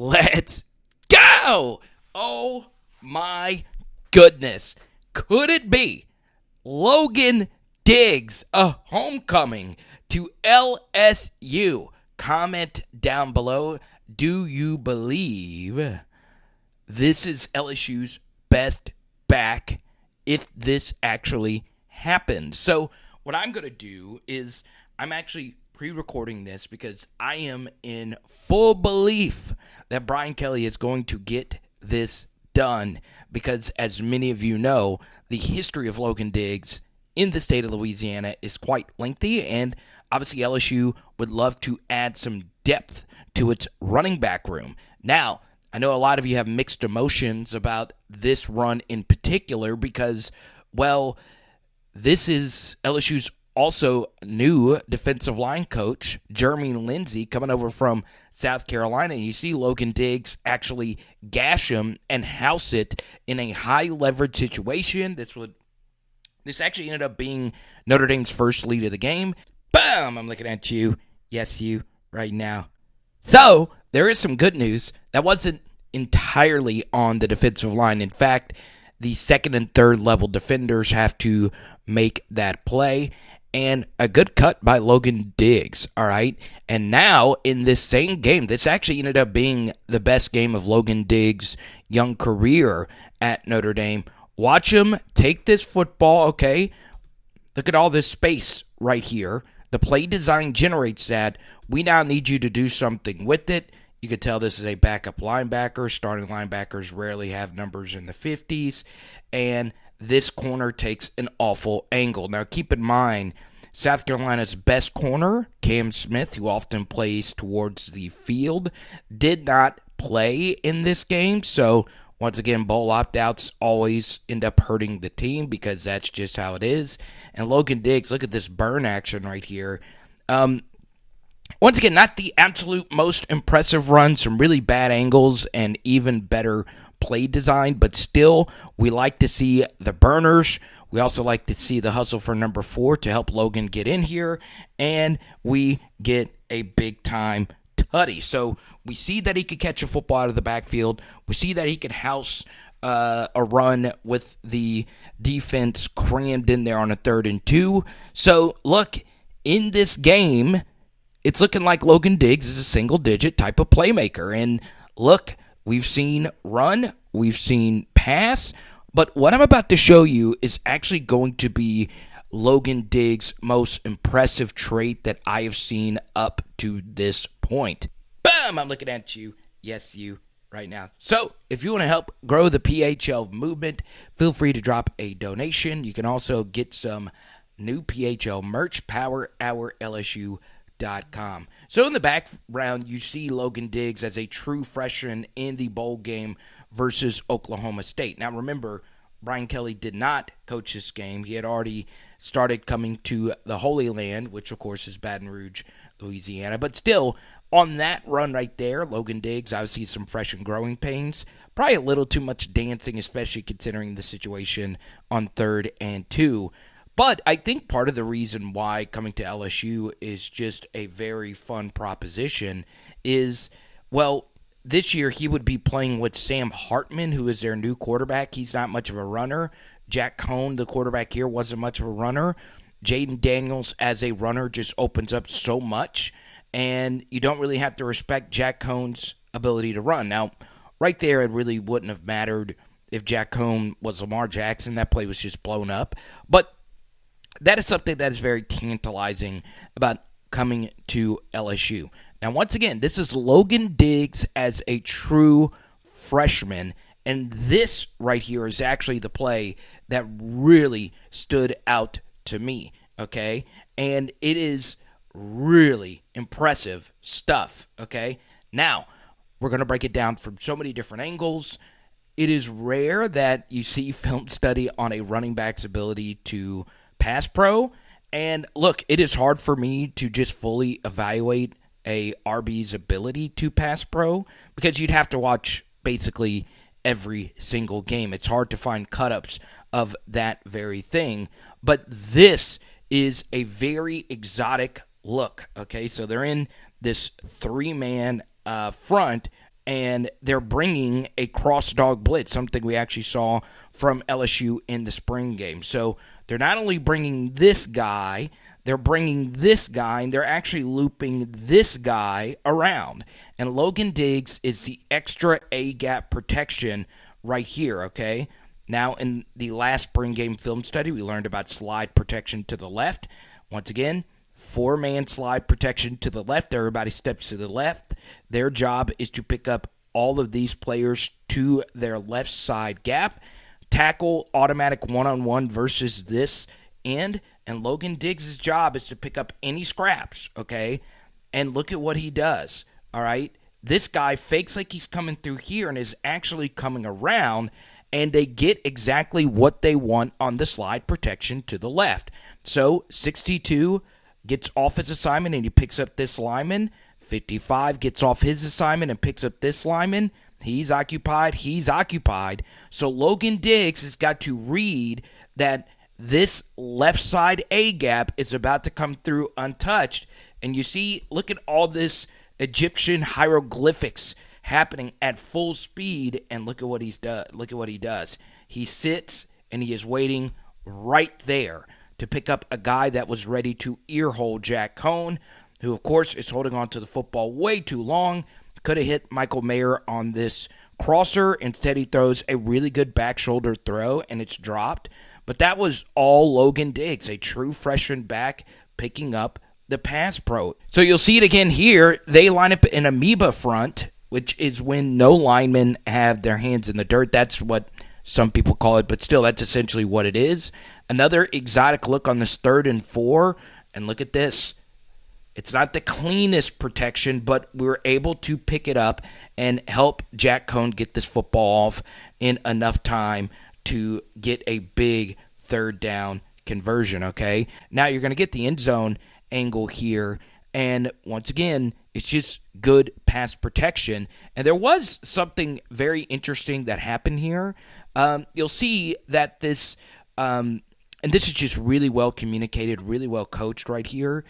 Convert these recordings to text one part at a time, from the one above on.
Let's go! Oh my goodness. Could it be Logan DIGGS, a homecoming to LSU? Comment down below. Do you believe this is LSU's best back if this actually happens? So what I'm going to do is I'm actually pre-recording this because I am in full belief that Brian Kelly is going to get this done because, as many of you know, the history of Logan DIGGS in the state of Louisiana is quite lengthy, and obviously LSU would love to add some depth to its running back room. Now, I know a lot of you have mixed emotions about this run in particular because, well, this is LSU's also new defensive line coach, Jeremy Lindsey, coming over from South Carolina. And you see Logan DIGGS actually gash him and house it in a high-leverage situation. This actually ended up being Notre Dame's first lead of the game. Boom! I'm looking at you. Yes, you, right now. So, there is some good news. That wasn't entirely on the defensive line. In fact, the second and third level defenders have to make that play. And a good cut by Logan DIGGS, all right? And now, in this same game, this actually ended up being the best game of Logan DIGGS' young career at Notre Dame. Watch him take this football, okay? Look at all this space right here. The play design generates that. We now need you to do something with it. You could tell this is a backup linebacker. Starting linebackers rarely have numbers in the 50s. And this corner takes an awful angle. Now, keep in mind, South Carolina's best corner, Cam Smith, who often plays towards the field, did not play in this game. So, once again, bowl opt-outs always end up hurting the team because that's just how it is. And Logan DIGGS, look at this burn action right here. Once again, not the absolute most impressive run, some really bad angles and even better play design, but still, we like to see the burners. We also like to see the hustle for number 4 to help Logan get in here, and we get a big-time tutty. So we see that he could catch a football out of the backfield. We see that he could house a run with the defense crammed in there on a 3rd and 2. So, look, in this game, it's looking like Logan DIGGS is a single-digit type of playmaker. And look, we've seen run, we've seen pass, but what I'm about to show you is actually going to be Logan DIGGS' most impressive trait that I have seen up to this point. Boom! I'm looking at you. Yes, you. Right now. So, if you want to help grow the PHL movement, feel free to drop a donation. You can also get some new PHL merch, PowerHourLSU.com. So in the background, you see Logan DIGGS as a true freshman in the bowl game versus Oklahoma State. Now remember, Brian Kelly did not coach this game. He had already started coming to the Holy Land, which of course is Baton Rouge, Louisiana. But still, on that run right there, Logan DIGGS, obviously some fresh and growing pains. Probably a little too much dancing, especially considering the situation on 3rd and 2. But I think part of the reason why coming to LSU is just a very fun proposition is, well, this year he would be playing with Sam Hartman, who is their new quarterback. He's not much of a runner. Jack Cohn, the quarterback here, wasn't much of a runner. Jaden Daniels as a runner just opens up so much, and you don't really have to respect Jack Cohn's ability to run. Now, right there, it really wouldn't have mattered if Jack Cohn was Lamar Jackson. That play was just blown up. But that is something that is very tantalizing about coming to LSU. Now, once again, this is Logan DIGGS as a true freshman, and this right here is actually the play that really stood out to me, okay? And it is really impressive stuff, okay? Now, we're going to break it down from so many different angles. It is rare that you see film study on a running back's ability to pass pro. And look, it is hard for me to just fully evaluate a RB's ability to pass pro because you'd have to watch basically every single game. It's hard to find cut-ups of that very thing. But this is a very exotic look, okay? So they're in this three-man front, and they're bringing a cross dog blitz, something we actually saw from LSU in the spring game. So they're not only bringing this guy, they're bringing this guy, and they're actually looping this guy around. And Logan DIGGS is the extra A-gap protection right here, okay? Now, in the last spring game film study, we learned about slide protection to the left. Once again, 4-man slide protection to the left. Everybody steps to the left. Their job is to pick up all of these players to their left side gap. Tackle automatic one-on-one versus this end. And Logan DIGGS' job is to pick up any scraps, okay? And look at what he does, all right? This guy fakes like he's coming through here and is actually coming around, and they get exactly what they want on the slide protection to the left. So 62 gets off his assignment and he picks up this lineman. 55 gets off his assignment and picks up this lineman. He's occupied. So Logan DIGGS has got to read that this left side A gap is about to come through untouched. And you see, look at all this Egyptian hieroglyphics happening at full speed, and look at what he does. He sits and he is waiting right there to pick up a guy that was ready to earhole Jack Cohn, who of course is holding on to the football way too long. Could have hit Michael Mayer on this crosser. Instead, he throws a really good back shoulder throw, and it's dropped. But that was all Logan DIGGS, a true freshman back picking up the pass pro. So you'll see it again here. They line up in amoeba front, which is when no linemen have their hands in the dirt. That's what some people call it, but still, that's essentially what it is. Another exotic look on this 3rd and 4, and look at this. It's not the cleanest protection, but we were able to pick it up and help Jack Cohn get this football off in enough time to get a big 3rd down conversion, okay? Now you're going to get the end zone angle here, and once again, it's just good pass protection. And there was something very interesting that happened here. You'll see that this, and this is just really well communicated, really well coached right here.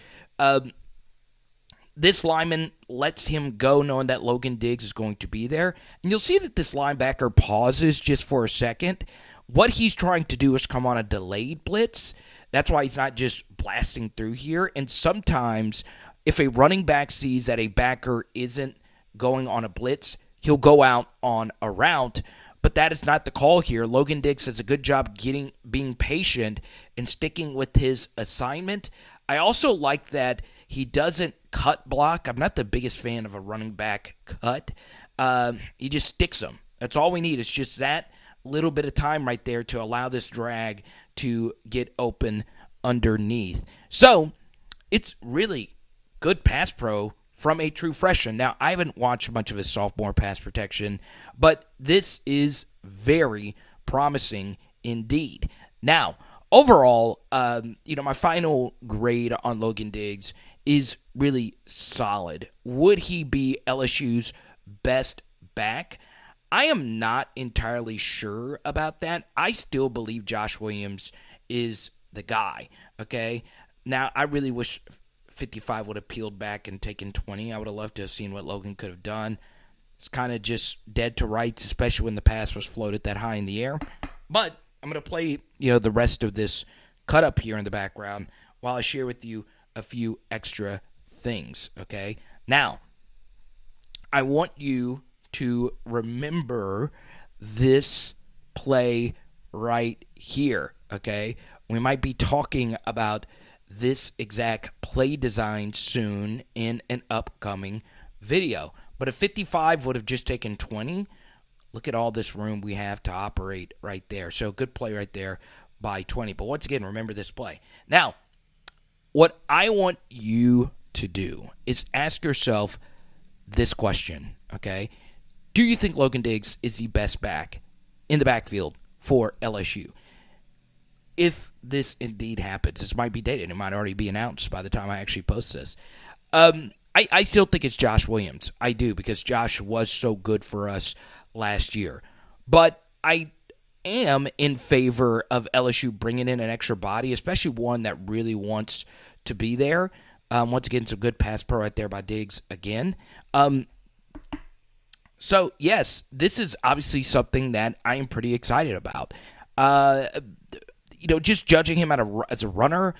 This lineman lets him go knowing that Logan DIGGS is going to be there. And you'll see that this linebacker pauses just for a second. What he's trying to do is come on a delayed blitz. That's why he's not just blasting through here. And sometimes if a running back sees that a backer isn't going on a blitz, he'll go out on a route. But that is not the call here. Logan DIGGS does a good job being patient and sticking with his assignment. I also like that he doesn't cut block. I'm not the biggest fan of a running back cut. He just sticks them. That's all we need. It's just that little bit of time right there to allow this drag to get open underneath. So it's really good pass pro from a true freshman. Now, I haven't watched much of his sophomore pass protection, but this is very promising indeed. Now, overall, my final grade on Logan DIGGS is really solid. Would he be LSU's best back? I am not entirely sure about that. I still believe Josh Williams is the guy, okay? Now, I really wish 55 would have peeled back and taken 20. I would have loved to have seen what Logan could have done. It's kind of just dead to rights, especially when the pass was floated that high in the air. But I'm going to play, the rest of this cut up here in the background while I share with you a few extra things, okay? Now, I want you to remember this play right here, okay? We might be talking about this exact play design soon in an upcoming video. But if 55 would have just taken 20, look at all this room we have to operate right there. So good play right there by 20. But once again, remember this play. Now, what I want you to do is ask yourself this question, okay? Do you think Logan DIGGS is the best back in the backfield for LSU? If this indeed happens, this might be dated. It might already be announced by the time I actually post this. I still think it's Josh Williams. I do, because Josh was so good for us last year. But I am in favor of LSU bringing in an extra body, especially one that really wants to be there. Once again, some good pass pro right there by DIGGS again. So, yes, this is obviously something that I am pretty excited about. Uh, just judging him as a runner,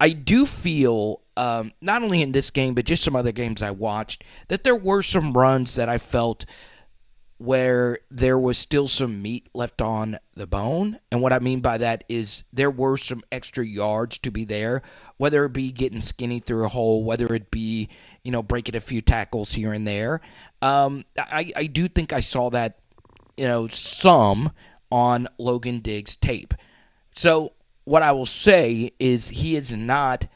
I do feel, not only in this game, but just some other games I watched, that there were some runs that I felt where there was still some meat left on the bone. And what I mean by that is there were some extra yards to be there, whether it be getting skinny through a hole, whether it be, breaking a few tackles here and there. I do think I saw that, some on Logan DIGGS' tape. So what I will say is he is not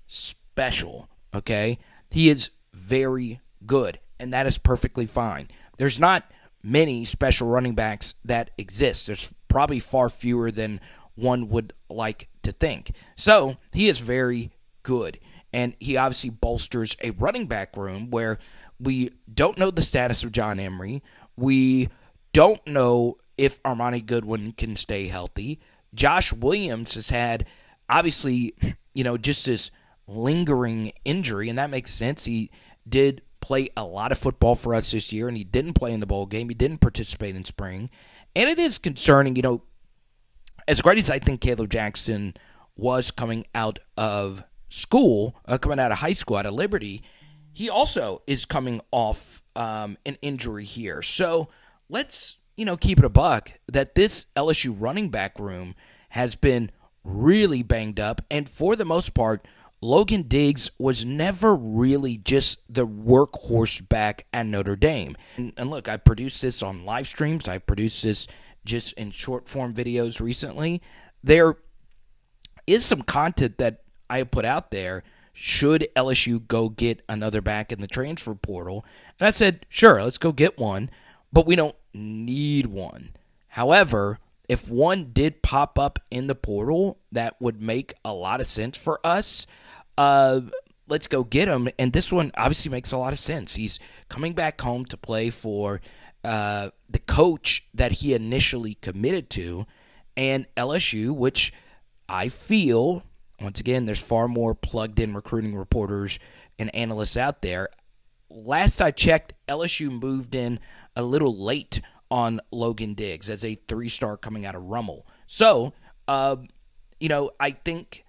special, okay? He is very good, and that is perfectly fine. There's not many special running backs that exist. There's probably far fewer than one would like to think. So he is very good, and he obviously bolsters a running back room where we don't know the status of John Emery. We don't know if Armani Goodwin can stay healthy. Josh Williams has had, obviously, just this lingering injury, and that makes sense. He did play a lot of football for us this year, and he didn't play in the bowl game. He didn't participate in spring. And it is concerning, as great as I think Caleb Jackson was coming out of school, coming out of high school, out of Liberty, he also is coming off an injury here. So let's, keep it a buck that this LSU running back room has been really banged up, and for the most part, Logan DIGGS was never really just the workhorse back at Notre Dame. And look, I produced this on live streams. I produced this just in short form videos recently. There is some content that I have put out there. Should LSU go get another back in the transfer portal? And I said, sure, let's go get one, but we don't need one. However, if one did pop up in the portal, that would make a lot of sense for us. Let's go get him. And this one obviously makes a lot of sense. He's coming back home to play for the coach that he initially committed to, and LSU, which I feel, once again, there's far more plugged-in recruiting reporters and analysts out there. Last I checked, LSU moved in a little late on Logan DIGGS as a 3-star coming out of Rummel. So, I think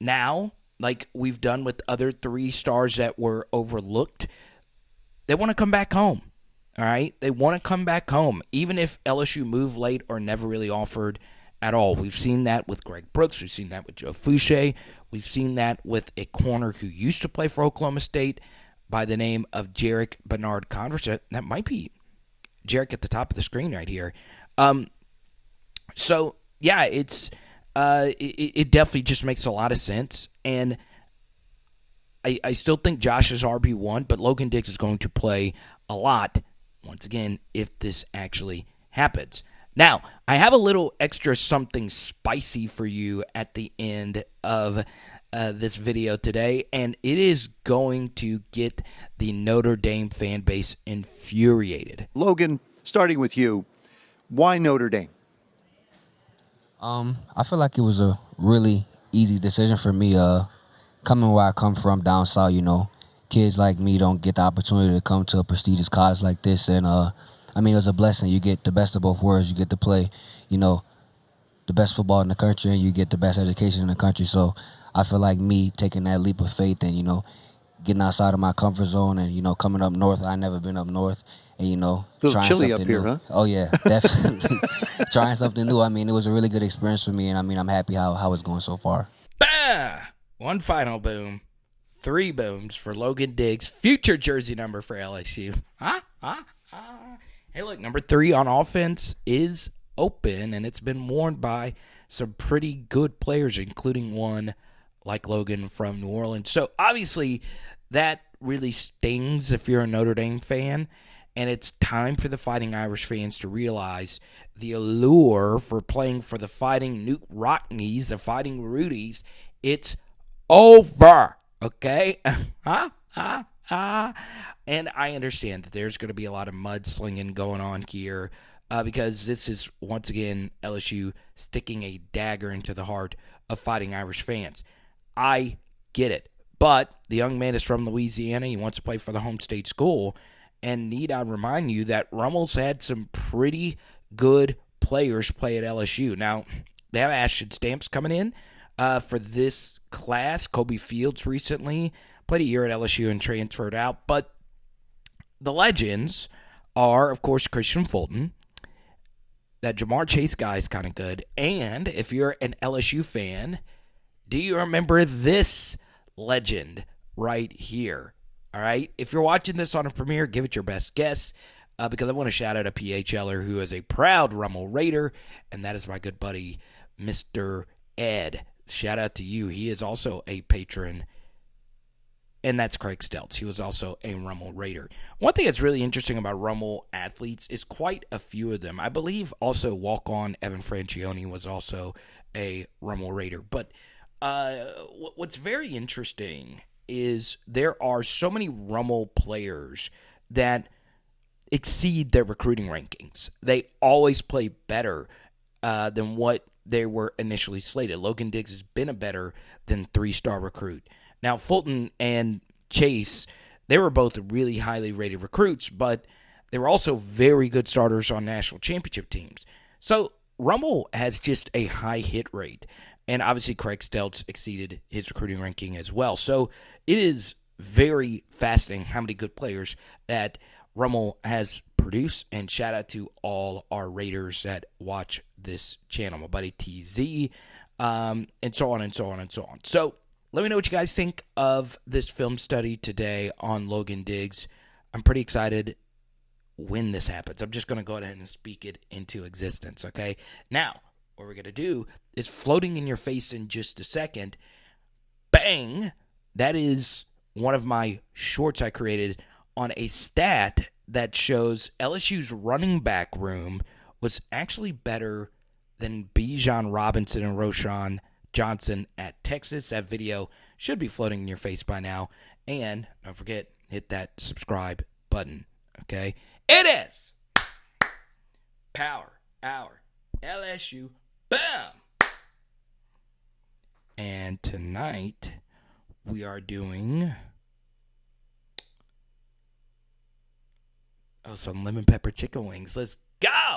now, like we've done with other 3 stars that were overlooked, they want to come back home. All right? They want to come back home, even if LSU moved late or never really offered at all. We've seen that with Greg Brooks. We've seen that with Joe Fouché. We've seen that with a corner who used to play for Oklahoma State by the name of Jarek Bernard Converse. That might be Jarek at the top of the screen right here. So, yeah, it definitely just makes a lot of sense. And I still think Josh is RB1, but Logan DIGGS is going to play a lot, once again, if this actually happens. Now, I have a little extra something spicy for you at the end of this video today, and it is going to get the Notre Dame fan base infuriated. Logan, starting with you, why Notre Dame? I feel like it was a really easy decision for me. Coming where I come from, down south, kids like me don't get the opportunity to come to a prestigious college like this, and it was a blessing. You get the best of both worlds. You get to play, the best football in the country, and you get the best education in the country. So I feel like me taking that leap of faith and, getting outside of my comfort zone and, coming up north. I never been up north and, a little trying chilly something up here, new. huh? Oh, yeah, definitely. Trying something new. It was a really good experience for me, and, I'm happy how it's going so far. Bah! One final boom. 3 booms for Logan DIGGS, future jersey number for LSU. Hey, look, number 3 on offense is open, and it's been worn by some pretty good players, including one like Logan from New Orleans. So, obviously, that really stings if you're a Notre Dame fan, and it's time for the Fighting Irish fans to realize the allure for playing for the Fighting Newt Rockneys, the Fighting Rudies. It's over, okay? And I understand that there's going to be a lot of mudslinging going on here because this is, once again, LSU sticking a dagger into the heart of Fighting Irish fans. I get it. But the young man is from Louisiana. He wants to play for the home state school. And need I remind you that Rummel's had some pretty good players play at LSU. Now, they have Ashton Stamps coming in for this class. Kobe Fields recently played a year at LSU and transferred out. But the legends are, of course, Christian Fulton. That Jamar Chase guy is kind of good. And if you're an LSU fan, do you remember this legend right here? All right? If you're watching this on a premiere, give it your best guess because I want to shout out a PHLer who is a proud Rummel Raider, and that is my good buddy, Mr. Ed. Shout out to you. He is also a patron, and that's Craig Stelz. He was also a Rummel Raider. One thing that's really interesting about Rummel athletes is quite a few of them. I believe also walk-on Evan Francione was also a Rummel Raider. But what's very interesting is there are so many Rummel players that exceed their recruiting rankings. They always play better than what they were initially slated. Logan DIGGS has been a better than 3-star recruit. Now, Fulton and Chase, they were both really highly rated recruits, but they were also very good starters on national championship teams. So Rummel has just a high hit rate. And obviously Craig Stelz exceeded his recruiting ranking as well. So it is very fascinating how many good players that Rummel has produced. And shout out to all our Raiders that watch this channel. My buddy TZ, and so on and so on and so on. So let me know what you guys think of this film study today on Logan DIGGS. I'm pretty excited when this happens. I'm just going to go ahead and speak it into existence, okay? Now, what we're going to do is floating in your face in just a second. Bang! That is one of my shorts I created on a stat that shows LSU's running back room was actually better than Bijan Robinson and Roschon Johnson at Texas. That video should be floating in your face by now. And don't forget, hit that subscribe button, okay? It is Power Hour LSU. Bam! And tonight we are doing some lemon pepper chicken wings. Let's go!